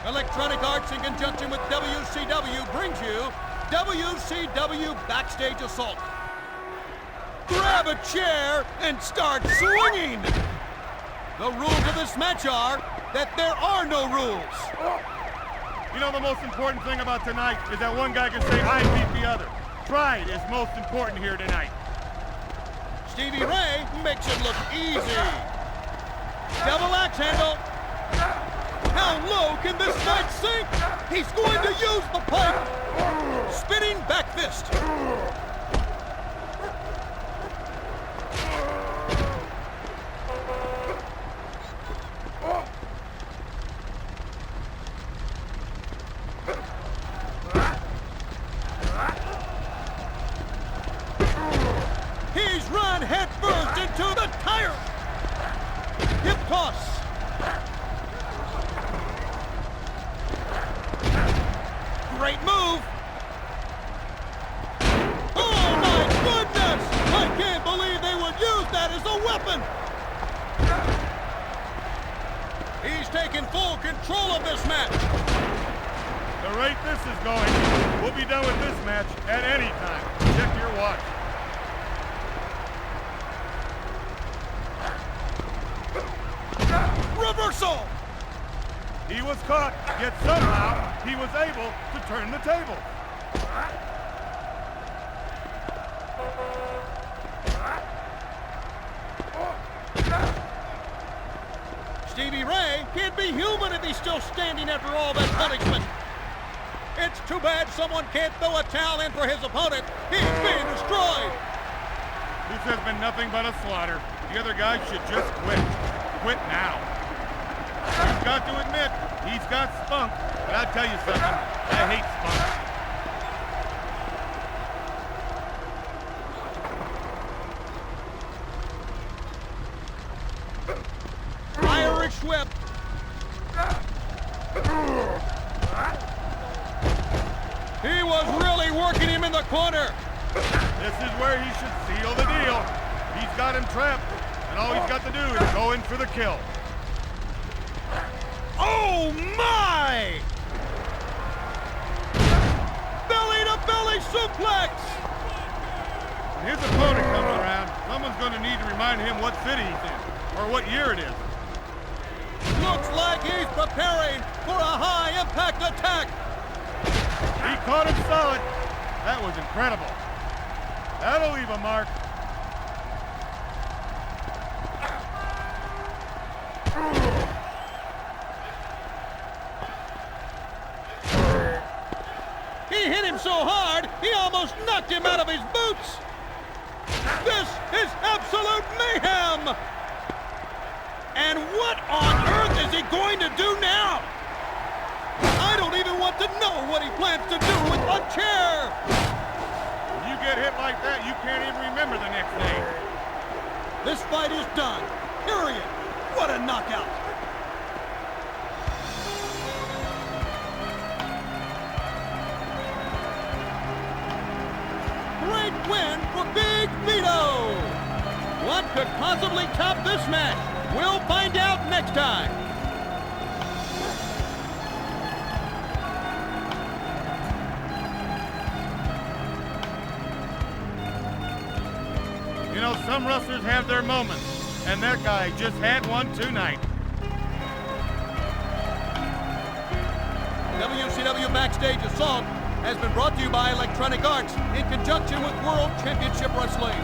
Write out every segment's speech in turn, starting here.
Electronic Arts, in conjunction with WCW, brings you WCW Backstage Assault. Grab a chair and start swinging! The rules of this match are that there are no rules. You know, the most important thing about tonight is that one guy can say, I beat the other. Pride is most important here tonight. Stevie Ray makes it look easy. Double axe handle. How low can this match sink? He's going to use the pipe. Spinning back fist. He's run head first into the tire. Hip toss. Great move. Oh my goodness! I can't believe they would use that as a weapon. He's taking full control of this match. The rate this is going, we'll be done with this match at any time. Check your watch. Reversal! He was caught, yet somehow he was able to turn the table. Stevie Ray can't be human if he's still standing after all that punishment. It's too bad someone can't throw a towel in for his opponent. He's being destroyed. This has been nothing but a slaughter. The other guy should just quit. Quit now. He's got to admit, he's got spunk. But I'll tell you something, I hate spunk. Irish whip. He was really working him in the corner. This is where he should seal the deal. He's got him trapped, and all he's got to do is go in for the kill. Oh my! Belly to belly suplex! When his opponent comes around, someone's going to need to remind him what city he's in, or what year it is. Looks like he's preparing for a high-impact attack. He caught him solid. That was incredible. That'll leave a mark. He hit him so hard, he almost knocked him out of his boots. This is absolute mayhem. And what on earth is he going to do now? I don't even want to know what he plans to do with a chair. When you get hit like that, you can't even remember the next day. This fight is done. Period. What a knockout. Great win for Big Vito. What could possibly top this match? We'll find out next time. You know, some wrestlers have their moments, and that guy just had one tonight. WCW Backstage Assault has been brought to you by Electronic Arts in conjunction with World Championship Wrestling.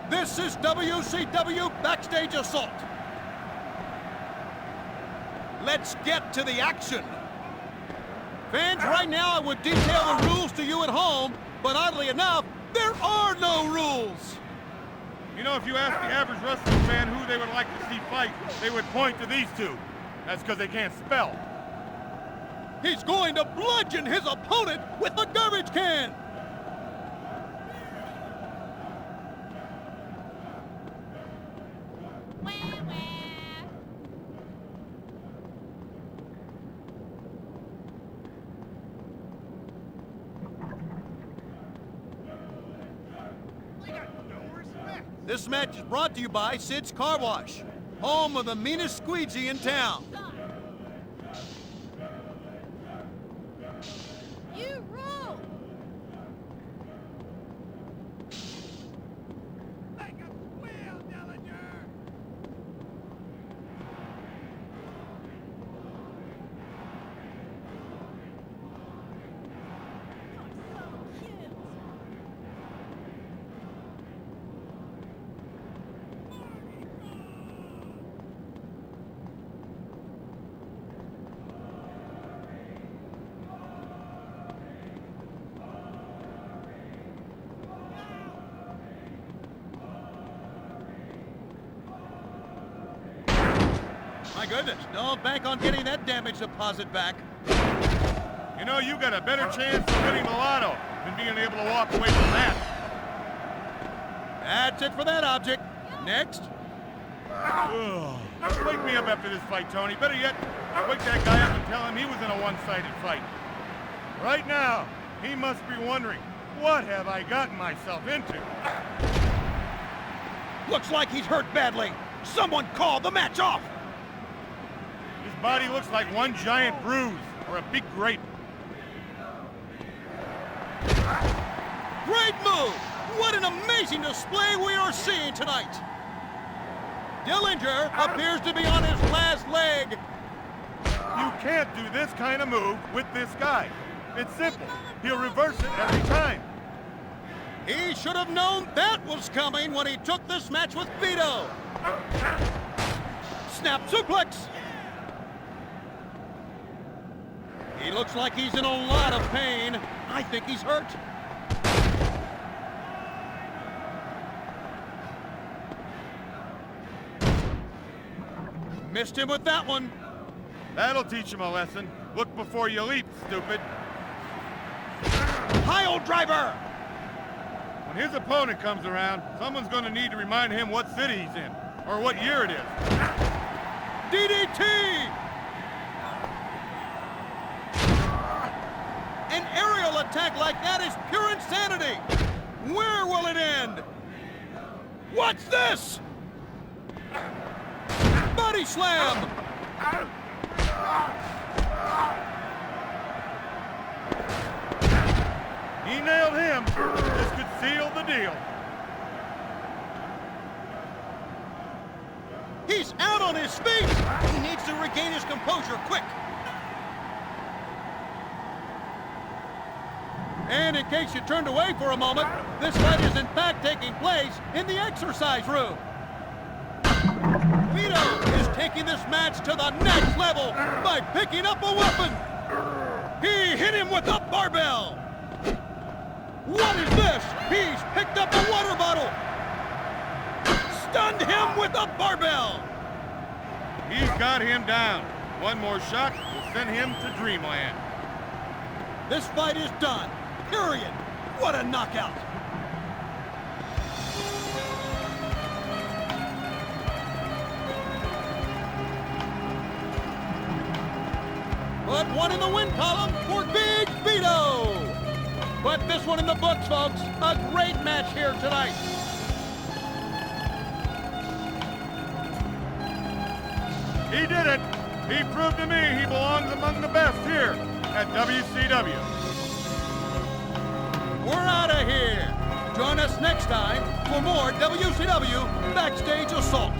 This is WCW Backstage Assault. Let's get to the action. Fans, right now I would detail the rules to you at home, but oddly enough, there are no rules. You know, if you ask the average wrestling fan who they would like to see fight, they would point to these two. That's because they can't spell. He's going to bludgeon his opponent with a garbage can. This match is brought to you by Sid's Car Wash, home of the meanest squeegee in town. You rule! Make a squeal, Dillinger! goodness. Don't bank on getting that damage deposit back. You know, you got a better chance of winning the lotto than being able to walk away from that. That's it for that object. Next. Ugh. Wake me up after this fight, Tony. Better yet, wake that guy up and tell him he was in a one-sided fight. Right now, he must be wondering, what have I gotten myself into? Looks like he's hurt badly. Someone call the match off. His body looks like one giant bruise or a big grape. Great move! What an amazing display we are seeing tonight. Dillinger appears to be on his last leg. You can't do this kind of move with this guy. It's simple. He'll reverse it every time. He should have known that was coming when he took this match with Vito. Snap suplex. He looks like he's in a lot of pain. I think he's hurt. Missed him with that one. That'll teach him a lesson. Look before you leap, stupid. Pile driver. When his opponent comes around, someone's going to need to remind him what city he's in, or what year it is. DDT. An aerial attack like that is pure insanity. Where will it end? What's this? Body slam. He nailed him. This could seal the deal. He's out on his feet. He needs to regain his composure quick. And in case you turned away for a moment, this fight is in fact taking place in the exercise room. Vito is taking this match to the next level by picking up a weapon. He hit him with a barbell. What is this? He's picked up a water bottle. Stunned him with a barbell. He's got him down. One more shot will send him to dreamland. This fight is done. Period. What a knockout. Put one in the win column for Big Vito. Put this one in the books, folks. A great match here tonight. He did it. He proved to me he belongs among the best here at WCW. We're out of here. Join us next time for more WCW Backstage Assault.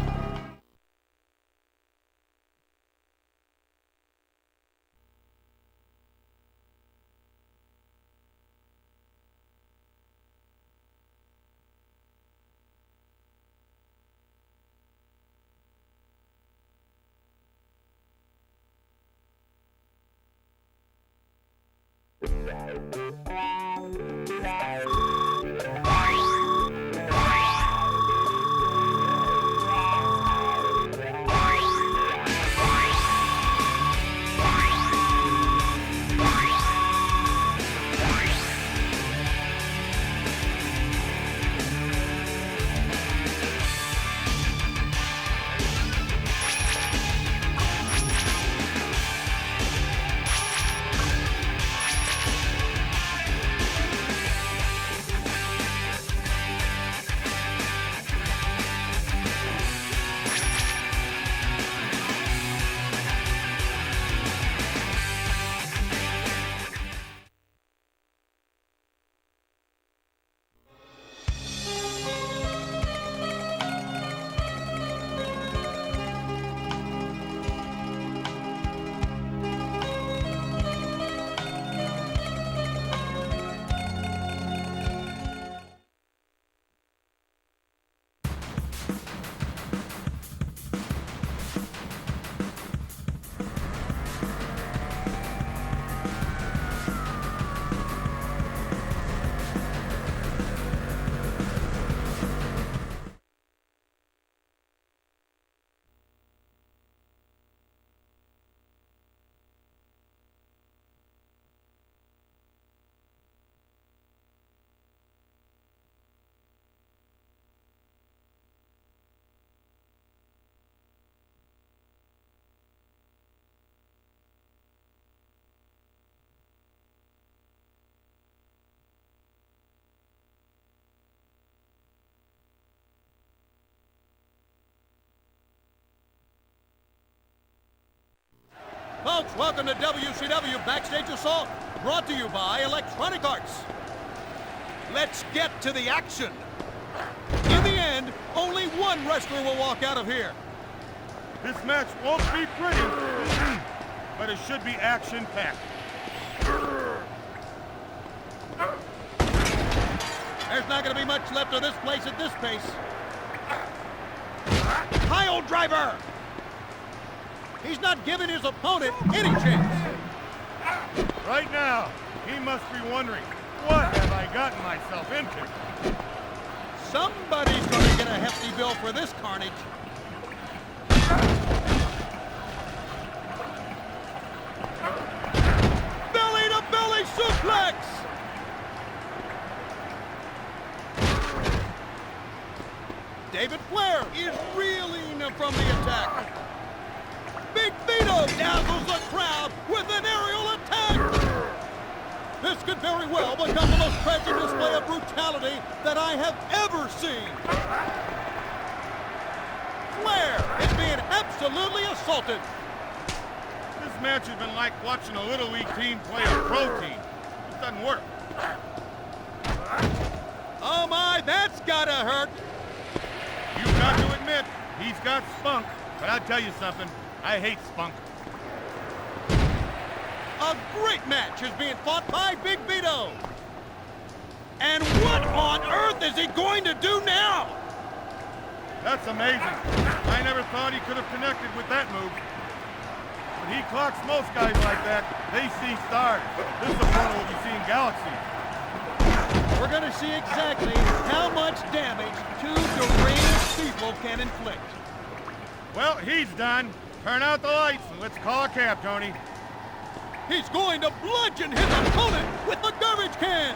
folks. Welcome to WCW Backstage Assault, brought to you by Electronic Arts. Let's get to the action. In the end, only one wrestler will walk out of here. This match won't be pretty, but it should be action-packed. There's not going to be much left of this place at this pace. Pile driver! He's not giving his opponent any chance. Right now, he must be wondering, what have I gotten myself into? Somebody's going to get a hefty bill for this carnage. Belly-to-belly suplex! David Flair is reeling from the attack. Big Vito dazzles the crowd with an aerial attack. This could very well become the most tragic display of brutality that I have ever seen. Flair is being absolutely assaulted. This match has been like watching a Little League team play a pro team. It doesn't work. Oh my, that's gotta hurt. You've got to admit, he's got spunk. But I'll tell you something, I hate spunk. A great match is being fought by Big Vito. And what on earth is he going to do now? That's amazing. I never thought he could have connected with that move. But he clocks most guys like that. They see stars. This is the point we'll be seeing galaxies. We're going to see exactly how much damage two deranged people can inflict. Well, he's done. Turn out the lights and let's call a cab, Tony. He's going to bludgeon his opponent with the garbage can.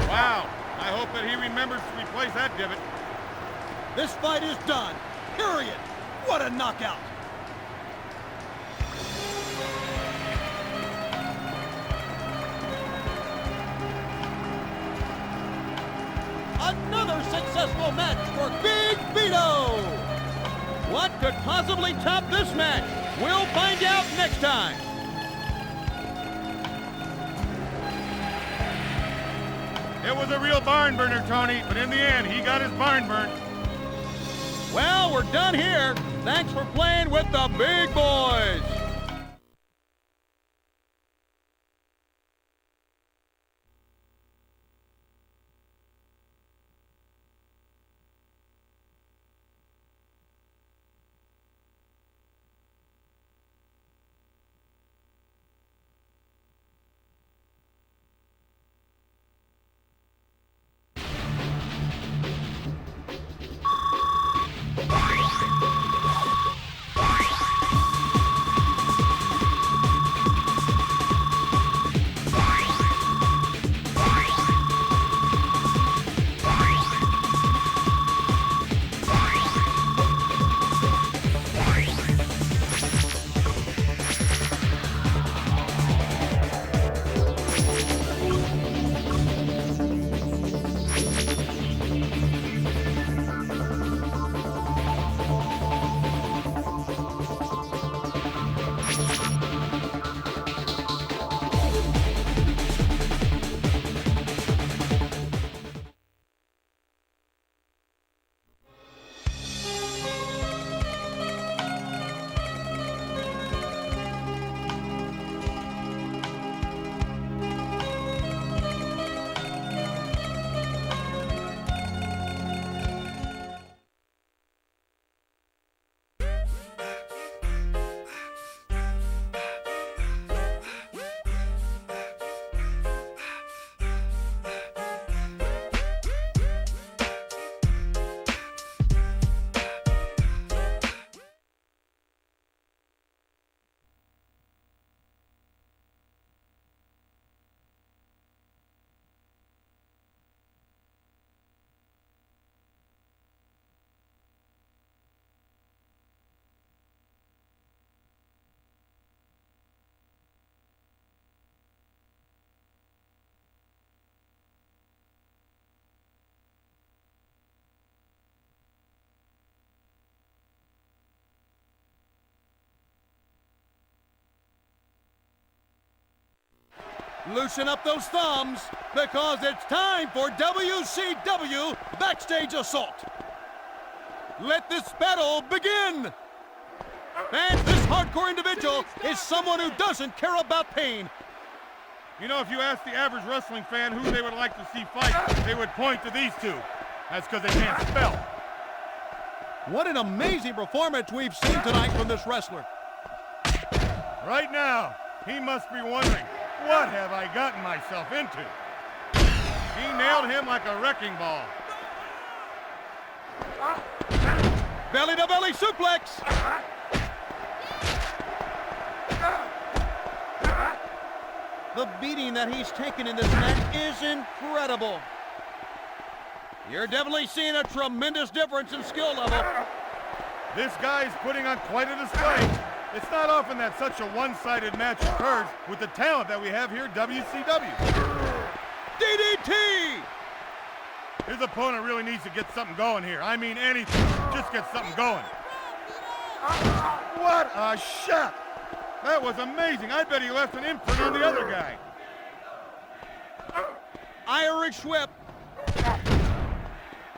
Wow. I hope that he remembers to replace that divot. This fight is done. Period. What a knockout. Another successful match for Big Vito. What could possibly top this match? We'll find out next time. It was a real barn burner, Tony, but in the end, he got his barn burnt. Well, we're done here. Thanks for playing with the big boys. Loosen up those thumbs, because it's time for WCW Backstage Assault. Let this battle begin! And this hardcore individual is someone who doesn't care about pain. You know, if you ask the average wrestling fan who they would like to see fight, they would point to these two. That's because they can't spell. What an amazing performance we've seen tonight from this wrestler. Right now, he must be wondering, what have I gotten myself into? He nailed him like a wrecking ball. Belly-to-belly suplex. The beating that he's taken in this match is incredible. You're definitely seeing a tremendous difference in skill level. This guy's putting on quite a display. It's not often that such a one-sided match occurs with the talent that we have here at WCW. DDT! His opponent really needs to get something going here. I mean anything. Just get something going. What a shot! That was amazing. I bet he left an imprint on the other guy. Irish whip.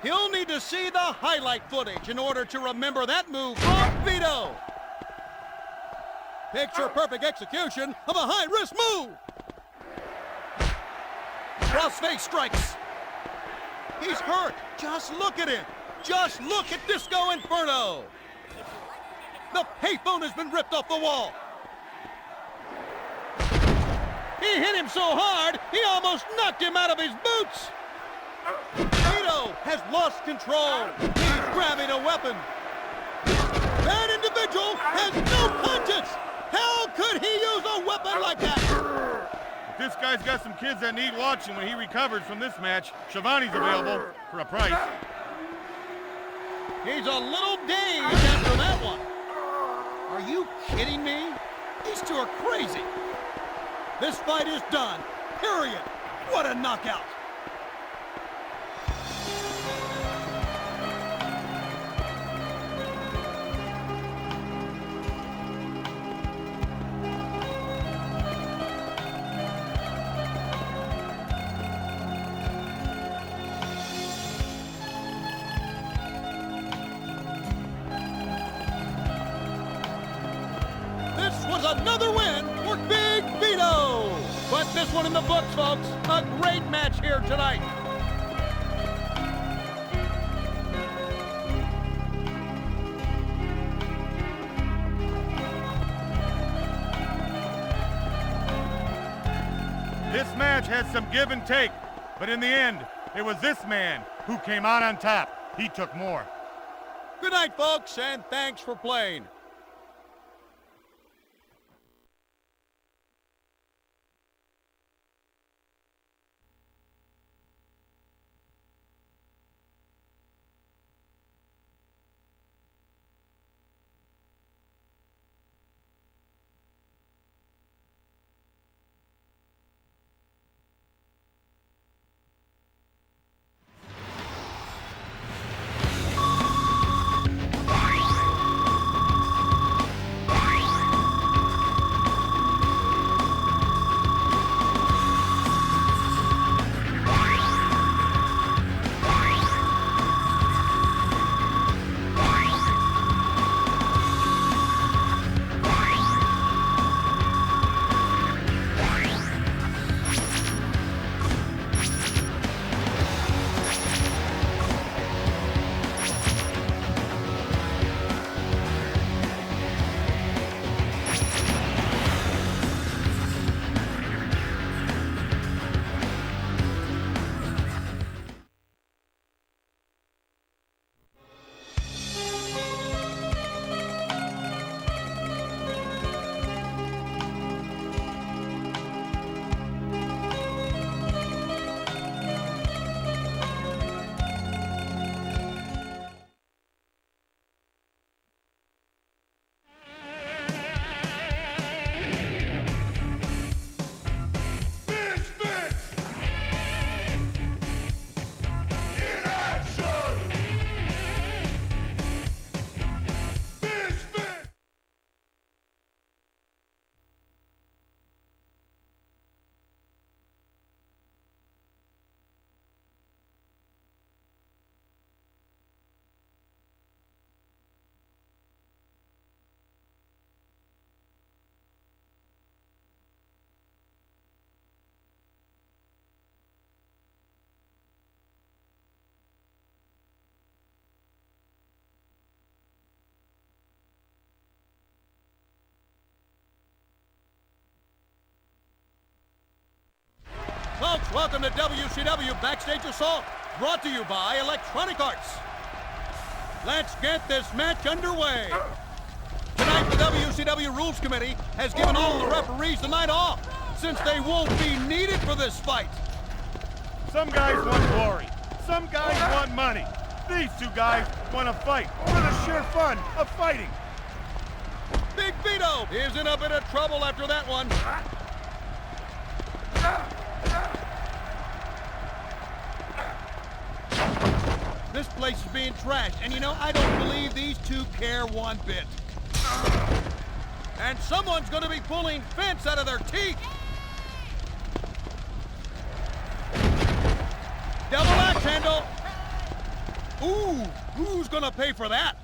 He'll need to see the highlight footage in order to remember that move from Vito. Picture-perfect execution of a high-risk move. Crossface strikes. He's hurt. Just look at him. Just look at Disco Inferno. The payphone has been ripped off the wall. He hit him so hard, he almost knocked him out of his boots. Vito has lost control. He's grabbing a weapon. That individual has no conscience. How could he use a weapon like that? If this guy's got some kids that need watching when he recovers from this match, Shivani's available for a price. He's a little dazed after that one. Are you kidding me? These two are crazy. This fight is done. Period. What a knockout. This was another win for Big Vito. But this one in the books, folks. A great match here tonight. This match had some give and take, but in the end, it was this man who came out on top. He took more. Good night, folks, and thanks for playing. welcome to WCW Backstage Assault, brought to you by Electronic Arts. Let's get this match underway. Tonight, the WCW Rules Committee has given all the referees the night off, since they won't be needed for this fight. Some guys want glory. Some guys want money. These two guys want to fight for the sheer fun of fighting. Big Vito is in a bit of trouble after that one. This place is being trashed, and you know, I don't believe these two care one bit. And someone's going to be pulling fence out of their teeth. Double axe handle. Ooh, who's going to pay for that?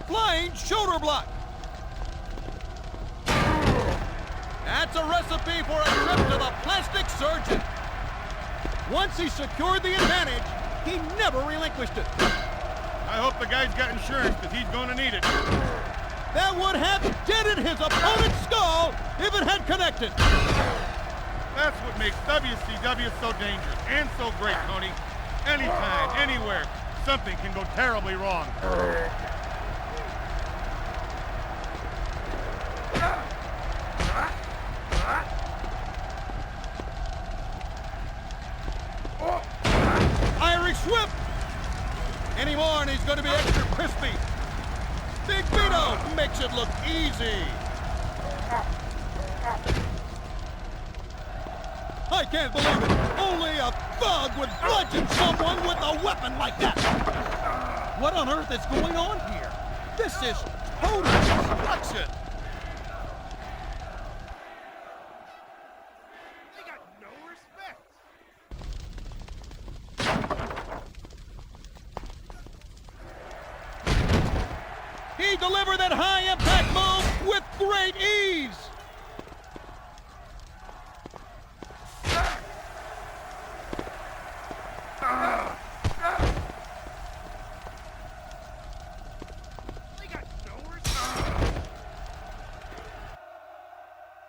Flying shoulder block. That's a recipe for a trip to the plastic surgeon. Once he secured the advantage, he never relinquished it. I hope the guy's got insurance, because he's going to need it. That would have dented his opponent's skull if it had connected. That's what makes WCW so dangerous and so great, Tony. Anytime, anywhere, something can go terribly wrong. Irish whip. Anymore, and he's going to be extra crispy. Big Vito makes it look easy. I can't believe it. Only a thug would bludgeon someone with a weapon like that. What on earth is going on here? This is total destruction. They got no respect. He delivered that high-impact move with great ease. They got no respect.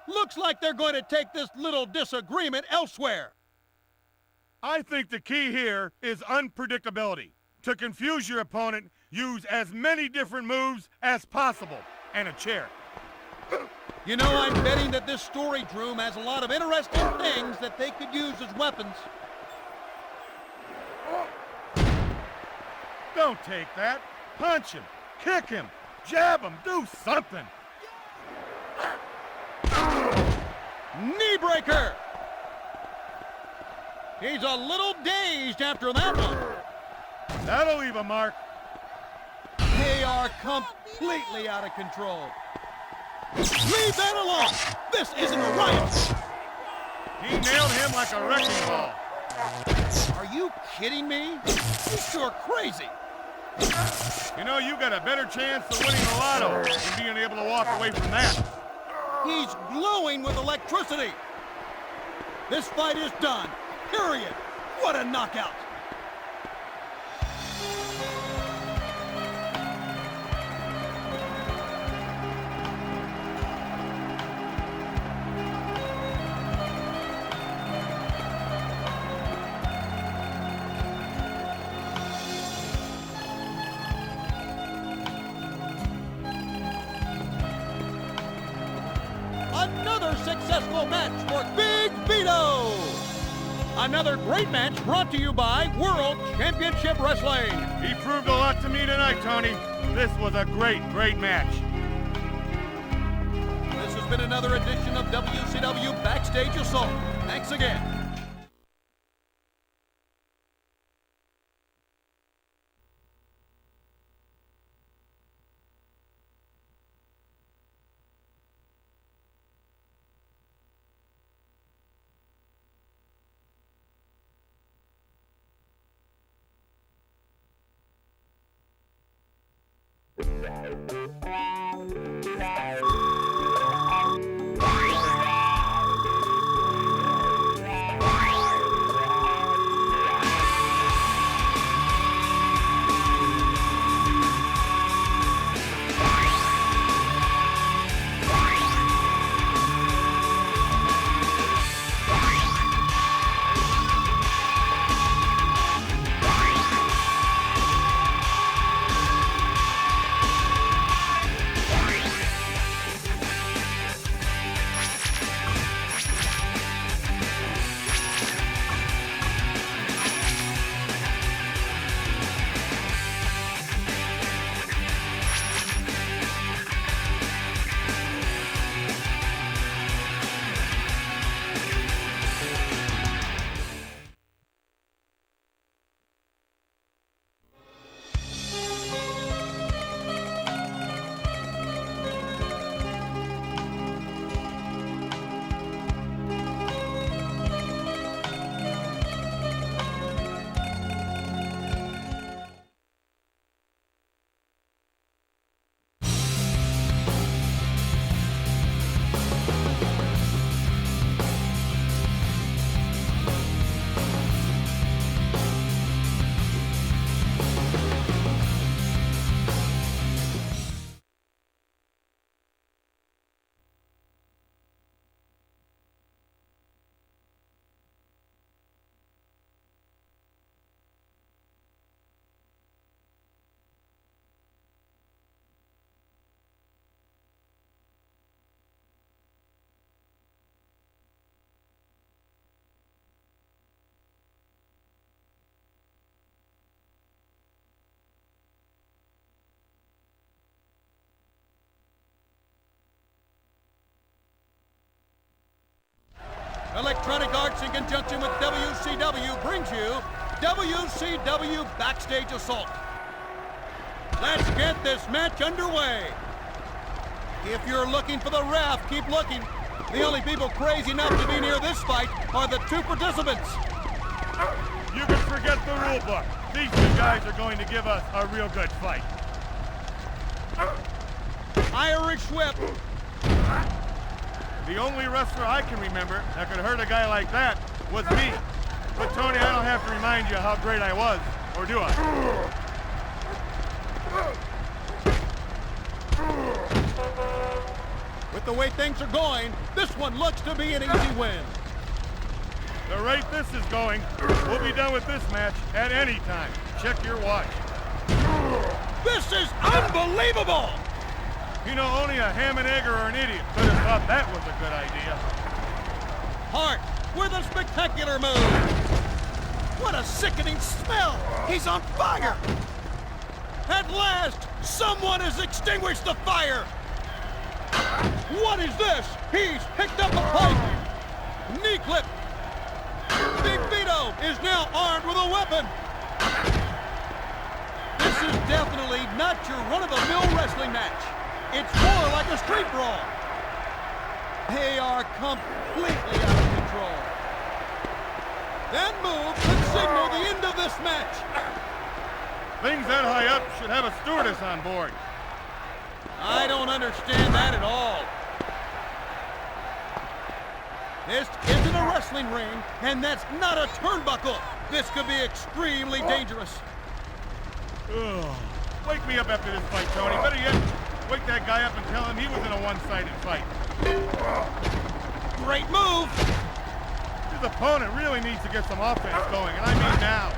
Looks like they're going to take this little disagreement elsewhere. I think the key here is unpredictability. To confuse your opponent, use as many different moves as possible, and a chair. You know, I'm betting that this storage room has a lot of interesting things that they could use as weapons. Don't take that. Punch him, kick him, jab him, do something. Knee breaker. He's a little dazed after that one. That'll leave a mark. They are completely out of control. Leave that alone. This isn't a riot. He nailed him like a wrecking ball. Are you kidding me? You're sure crazy. You know, you got a better chance of winning the lotto than being able to walk away from that. He's glowing with electricity. This fight is done. Period. What a knockout. Another successful match for Big Vito. Another great match brought to you by World Championship Wrestling. He proved a lot to me tonight, Tony. This was a great, great match. This has been another edition of WCW Backstage Assault. Thanks again. conjunction with WCW brings you WCW Backstage Assault. Let's get this match underway. If you're looking for the ref, keep looking. The only people crazy enough to be near this fight are the two participants. You can forget the rule book. These two guys are going to give us a real good fight. Irish whip. The only wrestler I can remember that could hurt a guy like that was me. But Tony, I don't have to remind you how great I was, or do I? With the way things are going, this one looks to be an easy win. The rate this is going, we'll be done with this match at any time. Check your watch. This is unbelievable! You know, only a ham and egger or an idiot could have thought that was a good idea. Hart with a spectacular move. What a sickening smell! He's on fire! At last, someone has extinguished the fire! What is this? He's picked up a pipe! Knee clip! Big Vito is now armed with a weapon! This is definitely not your run-of-the-mill wrestling match. It's more like a street brawl. They are completely out of control. That move could signal the end of this match. Things that high up should have a stewardess on board. I don't understand that at all. This isn't a wrestling ring, and that's not a turnbuckle. This could be extremely dangerous. Ugh. Wake me up after this fight, Tony. Better yet, wake that guy up and tell him he was in a one-sided fight. Great move. His opponent really needs to get some offense going, and I mean now.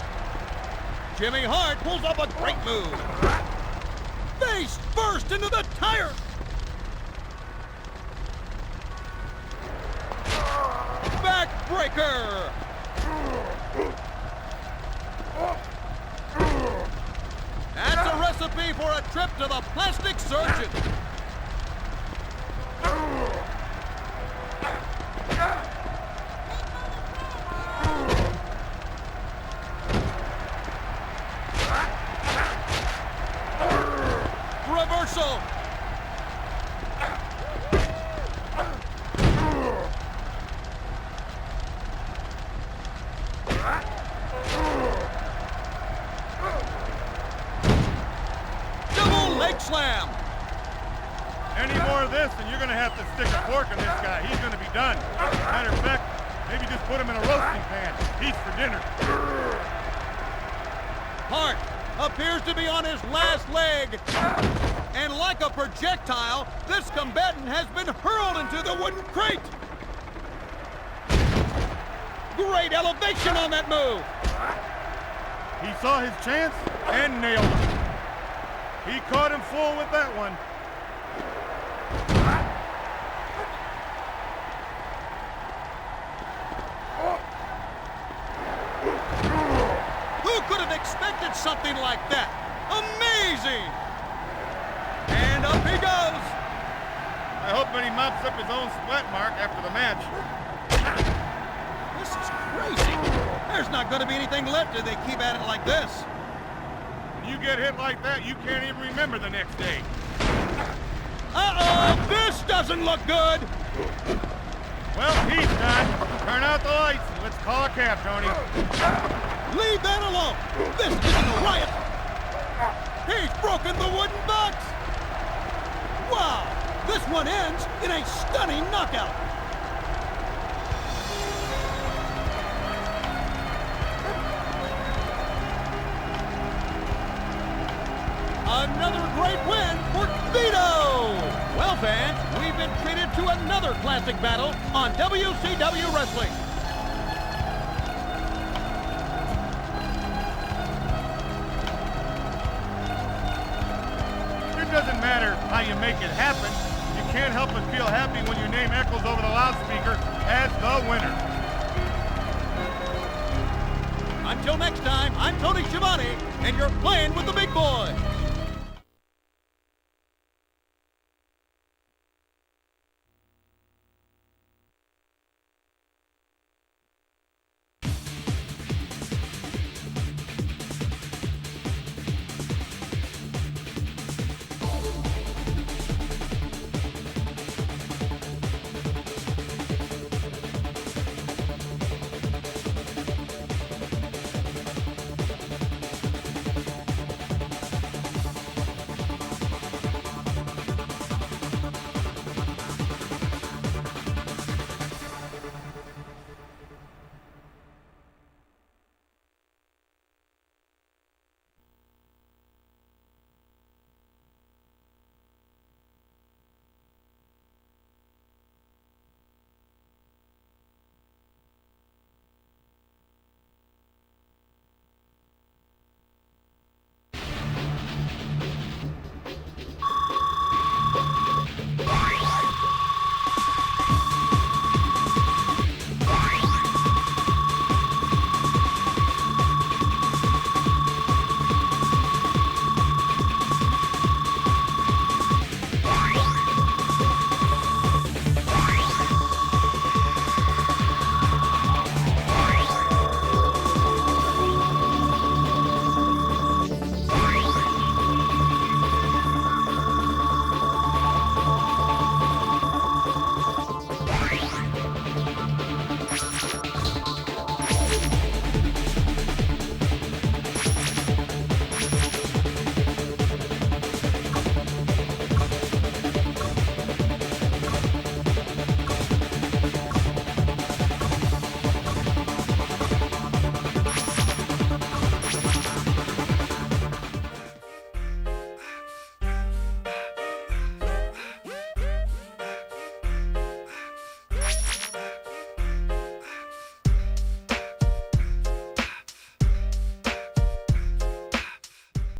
Jimmy Hart pulls off a great move. Face first into the tire. Backbreaker. That's a recipe for a trip to the plastic surgeon. Reversal. Double leg slam. Any more of this, and you're going to have to stick a fork in this guy. He's going to be done. Matter of fact, maybe just put him in a roasting pan. He's for dinner. Hart appears to be on his last leg. And like a projectile, this combatant has been hurled into the wooden crate. Great elevation on that move. He saw his chance and nailed him. He caught him full with that one. Who could have expected something like that? Amazing! And up he goes. I hope when he mops up his own sweat mark after the match. This is crazy. There's not going to be anything left if they keep at it like this. You get hit like that, you can't even remember the next day. Uh-oh, this doesn't look good. Well, he's done. Turn out the lights and let's call a cab, Tony. Leave that alone. This isn't a riot. He's broken the wooden box. Wow, this one ends in a stunning knockout. Another great win for Vito! Well, fans, we've been treated to another classic battle on WCW Wrestling. It doesn't matter how you make it happen. You can't help but feel happy when your name echoes over the loudspeaker as the winner. Until next time, I'm Tony Schiavone, and you're playing with the big boy.